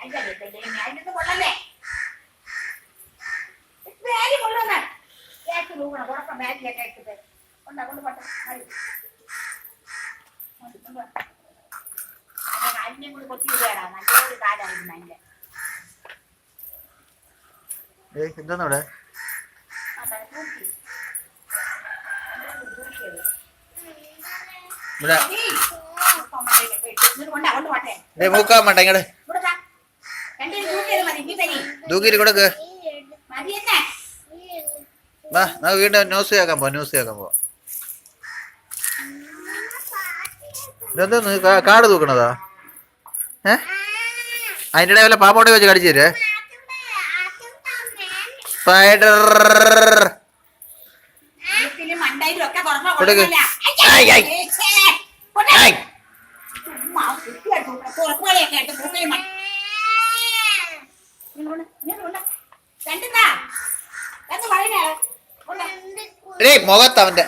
അതിന്റെ കൊള്ളല്ലേ ബാഗ് കൊള്ളുന്ന കേക്ക് തൂക്കണം കുഴപ്പം ബാഗിലേക്ക് എടുത്തിട്ട് കൊണ്ടാ കൊണ്ട് പോട്ടെ കാലിനെ കൂടി കൊത്തി വിടുകയാണ് നല്ലൊരു കാലായിരുന്നു അതിന്റെ എന്താണ് അവിടെ മൂക്കാൻ വേണ്ട ഇങ്ങടെ തൂക്കിട്ട് കൊടുക്ക് വാ നമുക്ക് വീണ്ടും ന്യൂസ് കേൾക്കാൻ പോവാം ഇതെന്തോന്ന് കാട് തൂക്കണതാ അതിൻ്റെ ഇടയിൽ വല്ല പാമ്പോട്ടെ വെച്ച് കടിച്ചു തരേ സ്പൈഡർ കൊടുക്ക് മുഖത്ത് അവന്റെ